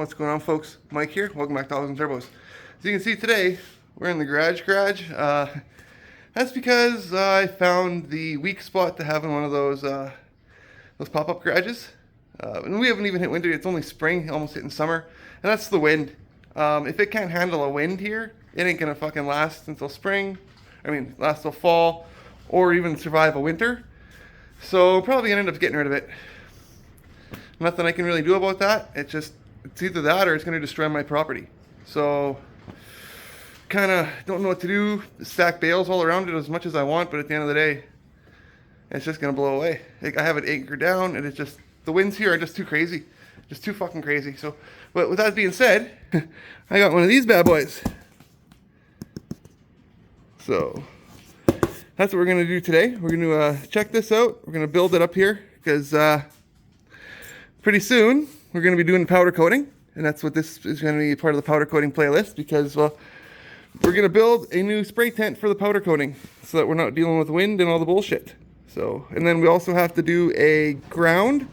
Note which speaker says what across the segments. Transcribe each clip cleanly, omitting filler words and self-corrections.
Speaker 1: What's going on, folks? Mike here. Welcome back to Autos and Turbos. As you can see today, we're in the garage. That's because I found the weak spot to having one of those pop-up garages. And we haven't even hit winter. It's only spring, almost hitting summer. And that's the wind. If it can't handle a wind here, it ain't gonna fucking last until spring. Last till fall, or even survive a winter. So probably gonna end up getting rid of it. Nothing I can really do about that. It's either that or it's going to destroy my property. So, kind of don't know what to do. Stack bales all around it as much as I want, but at the end of the day, it's just going to blow away. I have it anchored down, and the winds here are just too crazy. Just too fucking crazy. So, but with that being said, I got one of these bad boys. So, that's what we're going to do today. We're going to check this out. We're going to build it up here, because pretty soon we're going to be doing powder coating, and that's what this is going to be part of the powder coating playlist, because we're going to build a new spray tent for the powder coating so that we're not dealing with wind and all the bullshit. So, and then we also have to do a ground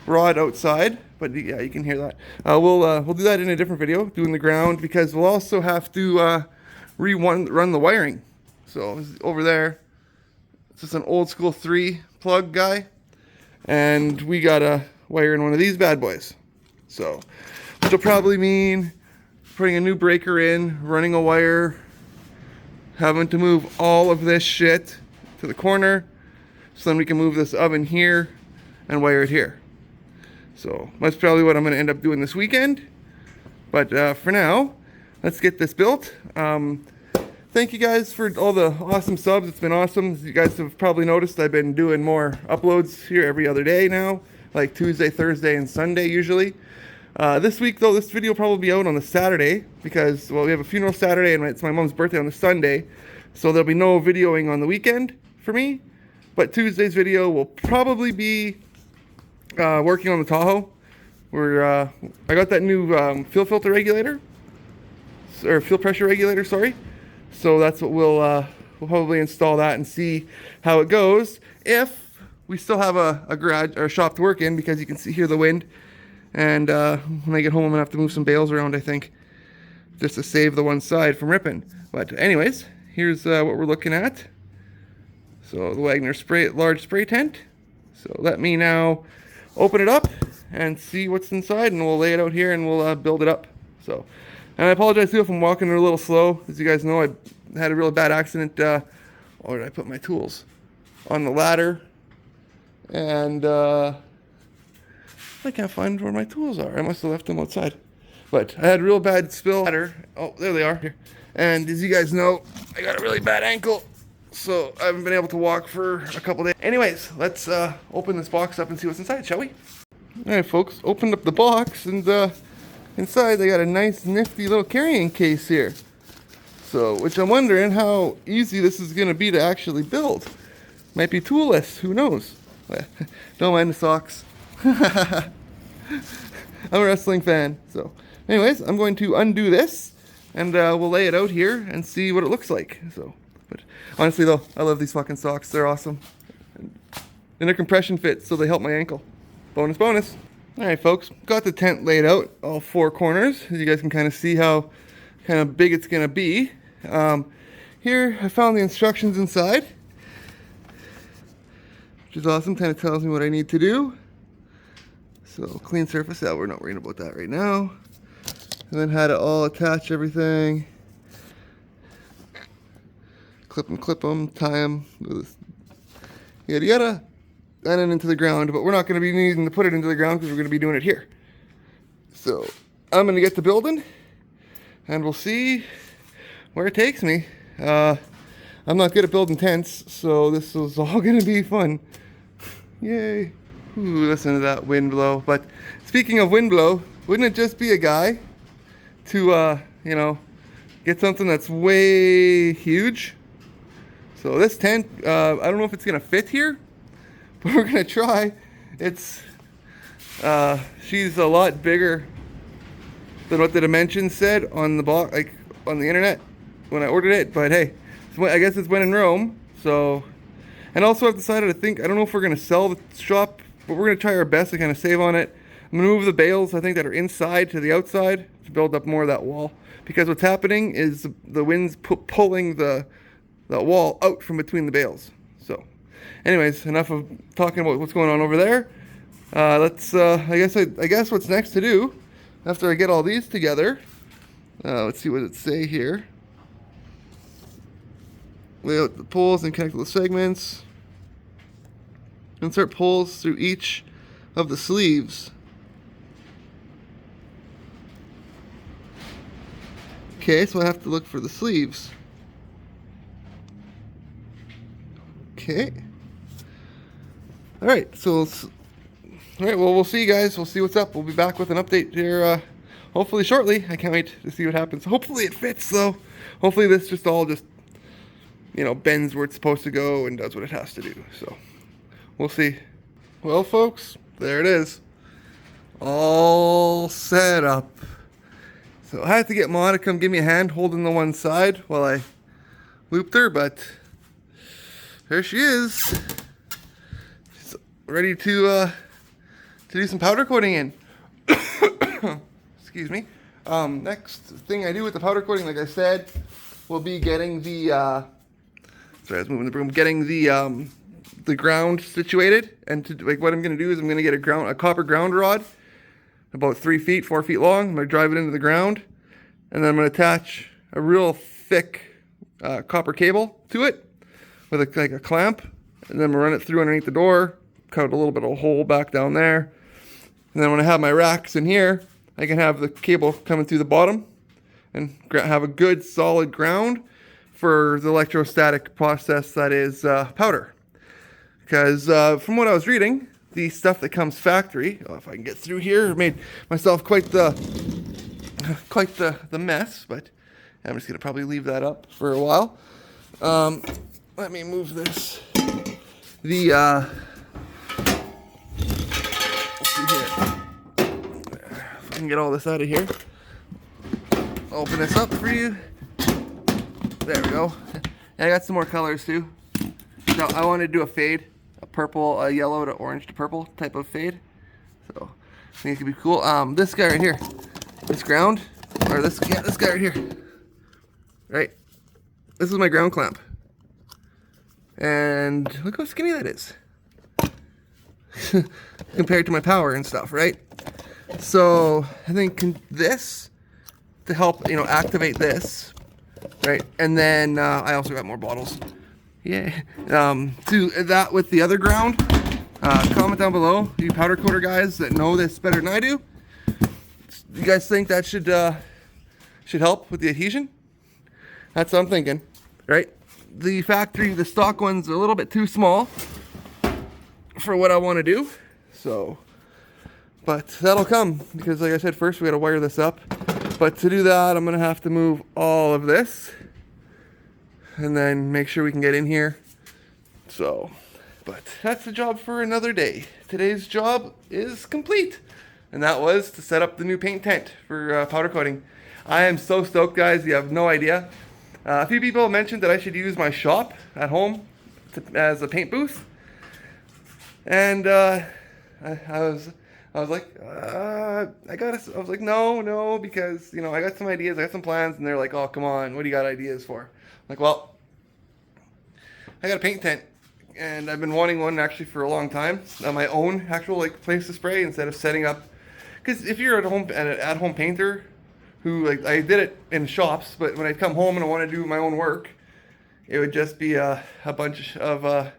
Speaker 1: rod outside, but yeah, you can hear that. We'll do that in a different video, doing the ground, because we'll also have to run the wiring. So over there, it's just an old school 3 plug guy, and we gotta wire in one of these bad boys. So, which will probably mean putting a new breaker in, running a wire, having to move all of this shit to the corner, so then we can move this oven here and wire it here. So that's probably what I'm going to end up doing this weekend. But for now, let's get this built. Thank you guys for all the awesome subs. It's been awesome. As you guys have probably noticed, I've been doing more uploads here every other day now, like Tuesday, Thursday, and Sunday usually. This week though, this video will probably be out on the Saturday because, well, we have a funeral Saturday and it's my mom's birthday on the Sunday. So there'll be no videoing on the weekend for me. But Tuesday's video will probably be working on the Tahoe. I got that new fuel filter regulator, or fuel pressure regulator, sorry. So that's what we'll probably install that and see how it goes. If we still have a garage or a shop to work in, because you can hear the wind. And when I get home, I'm gonna have to move some bales around, I think, just to save the one side from ripping. But anyways, here's what we're looking at. So the Wagner large spray tent. So let me now open it up and see what's inside, and we'll lay it out here and we'll build it up. So, and I apologize too if I'm walking a little slow. As you guys know, I had a really bad accident. Where did I put my tools? On the ladder. And I can't find where my tools are. I must have left them outside. But I had a real bad spill. Oh, there they are. And as you guys know, I got a really bad ankle, so I haven't been able to walk for a couple days. Anyways, let's open this box up and see what's inside, shall we? All right, folks, opened up the box, and inside they got a nice, nifty little carrying case here. So, which I'm wondering how easy this is going to be to actually build. Might be toolless, who knows? Don't mind the socks. I'm a wrestling fan. So anyways, I'm going to undo this and we'll lay it out here and see what it looks like. So, but honestly though, I love these fucking socks. They're awesome. And they're compression fit, so they help my ankle. Bonus. Alright folks, got the tent laid out, all 4 corners. As you guys can kind of see how kind of big it's going to be. Here I found the instructions inside, which is awesome. Kind of tells me what I need to do. So clean surface, yeah, we're not worrying about that right now. And then how to all attach everything. Clip them, tie them, yada yada. And then into the ground, but we're not going to be needing to put it into the ground because we're going to be doing it here. So I'm going to get to building and we'll see where it takes me. I'm not good at building tents, so this is all going to be fun. Yay. Ooh, listen to that wind blow. But speaking of wind blow, wouldn't it just be a guy to, get something that's way huge? So this tent, I don't know if it's going to fit here, but we're going to try. She's a lot bigger than what the dimensions said on the box, like on the internet when I ordered it. But hey, I guess it's when in Rome. So, and also I've decided, I don't know if we're going to sell the shop, but we're going to try our best to kind of save on it. I'm gonna move the bales, I think, that are inside to the outside to build up more of that wall. Because what's happening is the wind's pulling that wall out from between the bales. So, anyways, enough of talking about what's going on over there. Let's. I guess what's next to do after I get all these together. Let's see what it say here. Lay out the poles and connect the segments. Insert poles through each of the sleeves. Okay, so I have to look for the sleeves. Okay. All right, so all right, well, we'll see you guys. We'll see what's up. We'll be back with an update here hopefully shortly. I can't wait to see what happens. Hopefully it fits, though. Hopefully this just all bends where it's supposed to go and does what it has to do. So we'll see. Well, folks, there it is. All set up. So I had to get Ma to come give me a hand holding the one side while I looped her, but there she is. She's ready to do some powder coating in. Excuse me. Next thing I do with the powder coating, like I said, will be getting the sorry, I was moving the broom. Getting the ground situated, and what I'm going to do is I'm going to get a copper ground rod, about 3 feet, 4 feet long. I'm going to drive it into the ground, and then I'm going to attach a real thick copper cable to it with a clamp, and then I'm going to run it through underneath the door, cut a little bit of a hole back down there, and then when I have my racks in here, I can have the cable coming through the bottom and have a good solid ground for the electrostatic process that is powder. Because from what I was reading, the stuff that comes factory, if I can get through here, made myself quite the mess, but I'm just gonna probably leave that up for a while. Let me move this. Let's see here. If I can get all this out of here. Open this up for you. There we go. And I got some more colors too. So I want to do a fade, a purple, a yellow to orange to purple type of fade. So I think it could be cool. This guy right here, this ground, or this guy right here, right? This is my ground clamp, and look how skinny that is compared to my power and stuff, right? So I think this to help activate this. Right, and then I also got more bottles. Yeah. To that with the other ground, comment down below, you powder coater guys that know this better than I do. You guys think that should help with the adhesion? That's what I'm thinking, right? The stock one's a little bit too small for what I want to do. So, but that'll come because, like I said, first we got to wire this up. But to do that, I'm going to have to move all of this and then make sure we can get in here. So, but that's the job for another day. Today's job is complete. And that was to set up the new paint tent for powder coating. I am so stoked, guys. You have no idea. A few people mentioned that I should use my shop at home as a paint booth. And I was like, no, because, I got some ideas, I got some plans, and they're like, oh, come on, what do you got ideas for? I'm like, well, I got a paint tent, and I've been wanting one actually for a long time, my own actual place to spray instead of setting up, because if you're an at-home painter, who, I did it in shops, but when I come home and I want to do my own work, it would just be a bunch of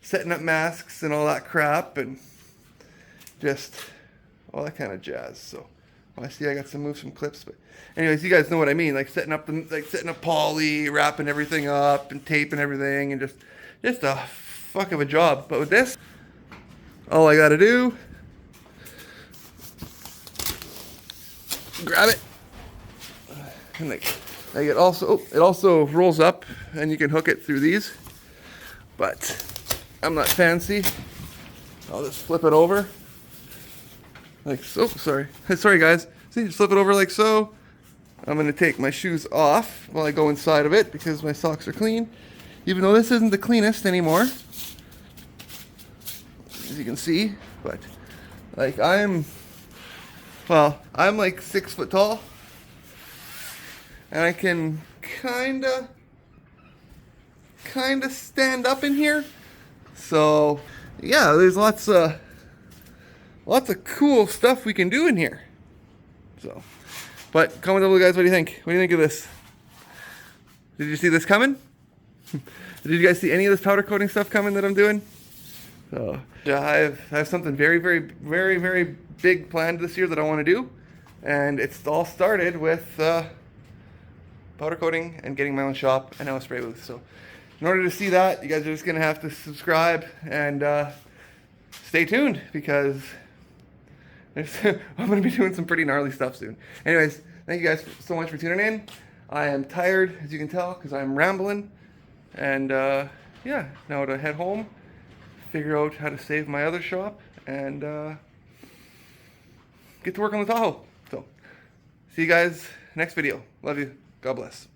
Speaker 1: setting up masks and all that crap, and just all that kind of jazz. So, I see I got to move some clips, but anyways, you guys know what I mean. Setting up poly, wrapping everything up, and taping everything, and just a fuck of a job. But with this, all I got to do, grab it, and it also rolls up, and you can hook it through these. But I'm not fancy. I'll just flip it over. Like so. Sorry guys. See, just flip it over like so. I'm going to take my shoes off while I go inside of it because my socks are clean. Even though this isn't the cleanest anymore, as you can see. But I'm Well, I'm like 6 foot tall, and I can kinda stand up in here. So yeah, there's lots of cool stuff we can do in here. So, but comment down below, guys. What do you think? What do you think of this? Did you see this coming? Did you guys see any of this powder coating stuff coming that I'm doing? So yeah, I have something very big planned this year that I want to do, and it's all started with powder coating and getting my own shop and now a spray booth. So in order to see that, you guys are just gonna have to subscribe and stay tuned, because I'm gonna be doing some pretty gnarly stuff soon. Anyways, thank you guys so much for tuning in. I am tired, as you can tell, because I'm rambling. And yeah, now to head home, figure out how to save my other shop, and get to work on the Tahoe. So, see you guys next video. Love you. God bless.